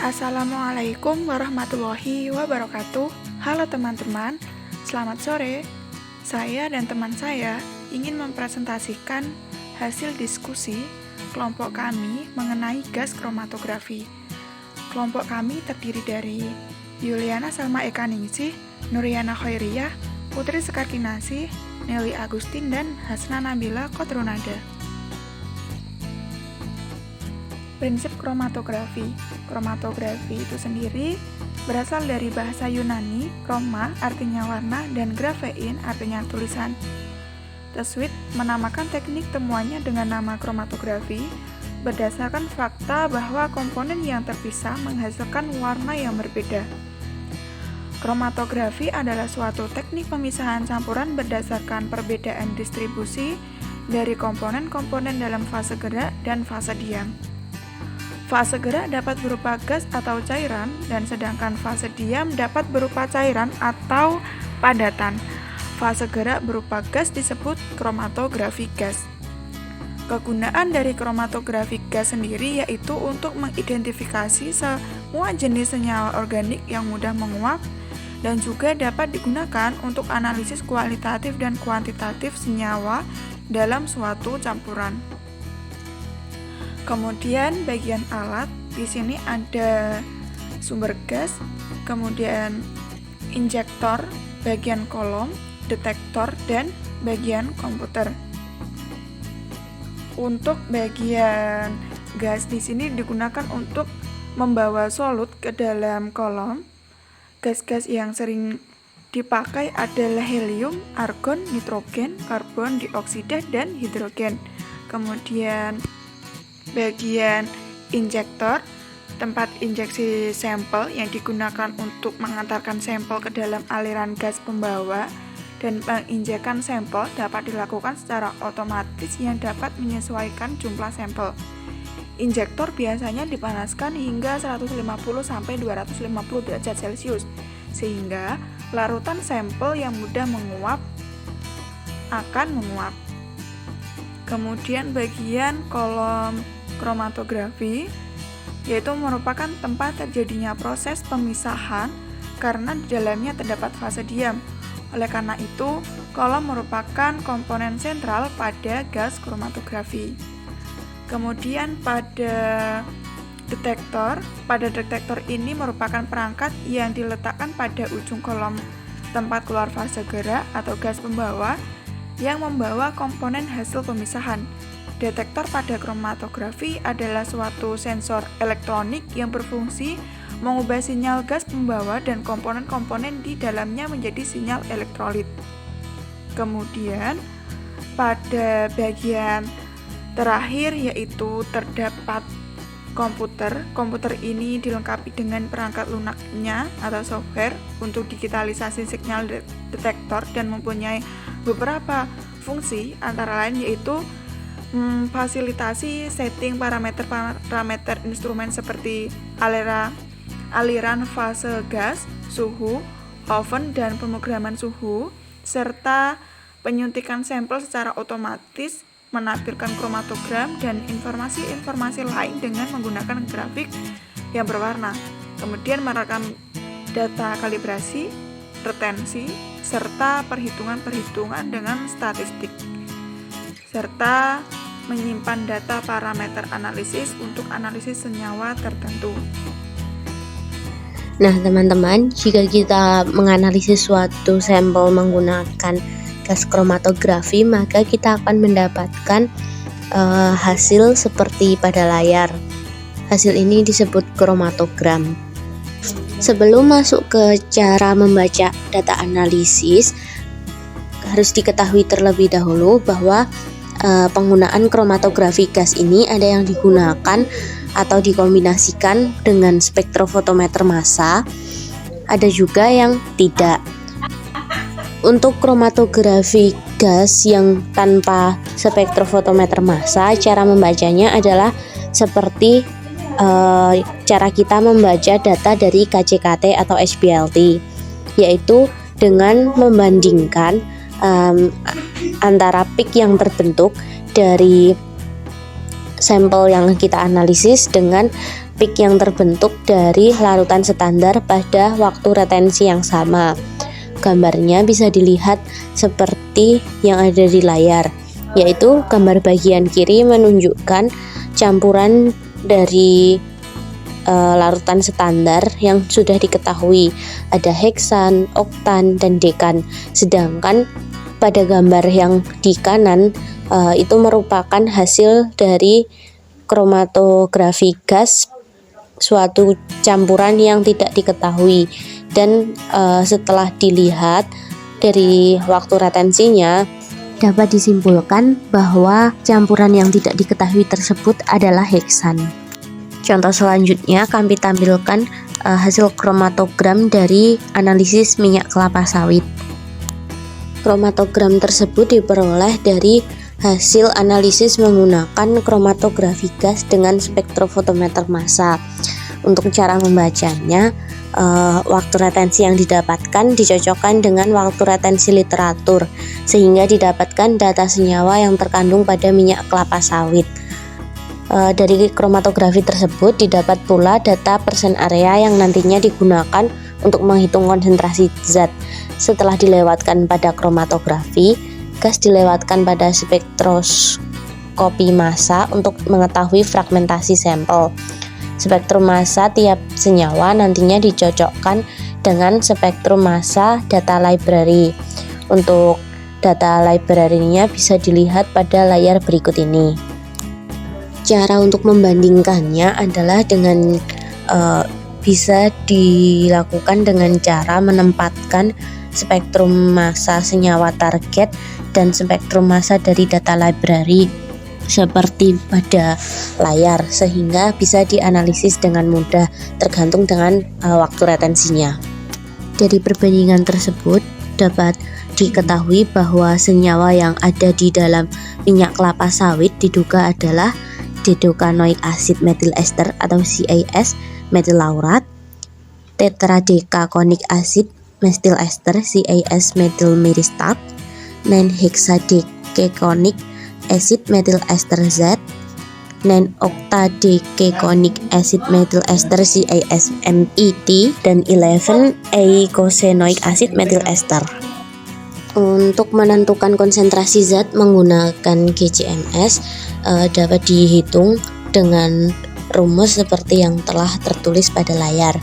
Assalamualaikum warahmatullahi wabarakatuh. Halo teman-teman, selamat sore. Saya dan teman saya ingin mempresentasikan hasil diskusi kelompok kami mengenai gas kromatografi. Kelompok kami terdiri dari Yuliana Salma Ekaningsih, Nuriana Khairiyah, Putri Sekarkinasih, Nelly Agustin, dan Hasna Nabila Kodronada. Prinsip kromatografi. Kromatografi itu sendiri berasal dari bahasa Yunani, kroma artinya warna dan grafein artinya tulisan. The Sweet menamakan teknik temuannya dengan nama kromatografi berdasarkan fakta bahwa komponen yang terpisah menghasilkan warna yang berbeda. Kromatografi adalah suatu teknik pemisahan campuran berdasarkan perbedaan distribusi dari komponen-komponen dalam fase gerak dan fase diam. Fase gerak dapat berupa gas atau cairan, dan sedangkan fase diam dapat berupa cairan atau padatan. Fase gerak berupa gas disebut kromatografi gas. Kegunaan dari kromatografi gas sendiri yaitu untuk mengidentifikasi semua jenis senyawa organik yang mudah menguap, dan juga dapat digunakan untuk analisis kualitatif dan kuantitatif senyawa dalam suatu campuran. Kemudian bagian alat, di sini ada sumber gas, kemudian injektor, bagian kolom, detektor, dan bagian komputer. Untuk bagian gas di sini digunakan untuk membawa solut ke dalam kolom. Gas-gas yang sering dipakai adalah helium, argon, nitrogen, karbon dioksida, dan hidrogen. Kemudian bagian injektor, tempat injeksi sampel yang digunakan untuk mengantarkan sampel ke dalam aliran gas pembawa, dan penginjekan sampel dapat dilakukan secara otomatis yang dapat menyesuaikan jumlah sampel. Injektor biasanya dipanaskan hingga 150-250 derajat Celcius, sehingga larutan sampel yang mudah menguap akan menguap. Kemudian bagian kolom kromatografi yaitu merupakan tempat terjadinya proses pemisahan karena di dalamnya terdapat fase diam. Oleh karena itu, kolom merupakan komponen sentral pada gas kromatografi. Kemudian pada detektor ini merupakan perangkat yang diletakkan pada ujung kolom tempat keluar fase gerak atau gas pembawa yang membawa komponen hasil pemisahan. Detektor pada kromatografi adalah suatu sensor elektronik yang berfungsi mengubah sinyal gas pembawa dan komponen-komponen di dalamnya menjadi sinyal elektrolit. Kemudian pada bagian terakhir yaitu terdapat komputer. Komputer ini dilengkapi dengan perangkat lunaknya atau software untuk digitalisasi sinyal detektor dan mempunyai beberapa fungsi, antara lain yaitu fasilitasi setting parameter instrumen seperti aliran fase gas, suhu, oven, dan pemrograman suhu, serta penyuntikan sampel secara otomatis, menampilkan kromatogram dan informasi-informasi lain dengan menggunakan grafik yang berwarna. Kemudian merekam data kalibrasi, retensi, serta perhitungan-perhitungan dengan statistik, serta menyimpan data parameter analisis untuk analisis senyawa tertentu. Nah teman-teman, jika kita menganalisis suatu sampel menggunakan gas kromatografi, maka kita akan mendapatkan hasil seperti pada layar. Hasil ini disebut kromatogram. Sebelum masuk ke cara membaca data analisis, harus diketahui terlebih dahulu bahwa penggunaan kromatografi gas ini ada yang digunakan atau dikombinasikan dengan spektrofotometer massa, ada juga yang tidak. Untuk kromatografi gas yang tanpa spektrofotometer massa, cara membacanya adalah seperti cara kita membaca data dari KCKT atau SPLT, yaitu dengan membandingkan antara peak yang terbentuk dari sampel yang kita analisis dengan peak yang terbentuk dari larutan standar pada waktu retensi yang sama. Gambarnya bisa dilihat seperti yang ada di layar, yaitu gambar bagian kiri menunjukkan campuran dari larutan standar yang sudah diketahui, ada heksan, oktan, dan dekan. Sedangkan pada gambar yang di kanan itu merupakan hasil dari kromatografi gas, suatu campuran yang tidak diketahui. Dan setelah dilihat dari waktu retensinya, dapat disimpulkan bahwa campuran yang tidak diketahui tersebut adalah heksan. Contoh selanjutnya kami tampilkan hasil kromatogram dari analisis minyak kelapa sawit. Kromatogram tersebut diperoleh dari hasil analisis menggunakan kromatografi gas dengan spektrofotometer massa. Untuk cara membacanya, waktu retensi yang didapatkan dicocokkan dengan waktu retensi literatur, sehingga didapatkan data senyawa yang terkandung pada minyak kelapa sawit. Dari kromatografi tersebut didapat pula data persen area yang nantinya digunakan untuk menghitung konsentrasi zat. Setelah dilewatkan pada kromatografi, gas dilewatkan pada spektroskopi massa untuk mengetahui fragmentasi sampel. Spektrum massa tiap senyawa nantinya dicocokkan dengan spektrum massa data library. Untuk data library-nya bisa dilihat pada layar berikut ini. Cara untuk membandingkannya adalah dengan bisa dilakukan dengan cara menempatkan spektrum massa senyawa target dan spektrum massa dari data library seperti pada layar, sehingga bisa dianalisis dengan mudah tergantung dengan waktu retensinya. Dari perbandingan tersebut dapat diketahui bahwa senyawa yang ada di dalam minyak kelapa sawit diduga adalah dedokanoik asid metil ester atau CAS metil laurat, tetradekakonik asid metil ester CAS metil miristat, 9-hexadecaconik acid metil ester Z, 9-octadecaconik acid metil ester CAS MET, dan 11-eicosanoic acid metil ester. Untuk menentukan konsentrasi zat menggunakan GCMS dapat dihitung dengan rumus seperti yang telah tertulis pada layar.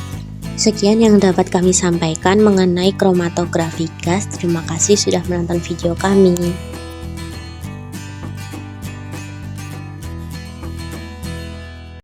Sekian yang dapat kami sampaikan mengenai kromatografi gas. Terima kasih sudah menonton video kami.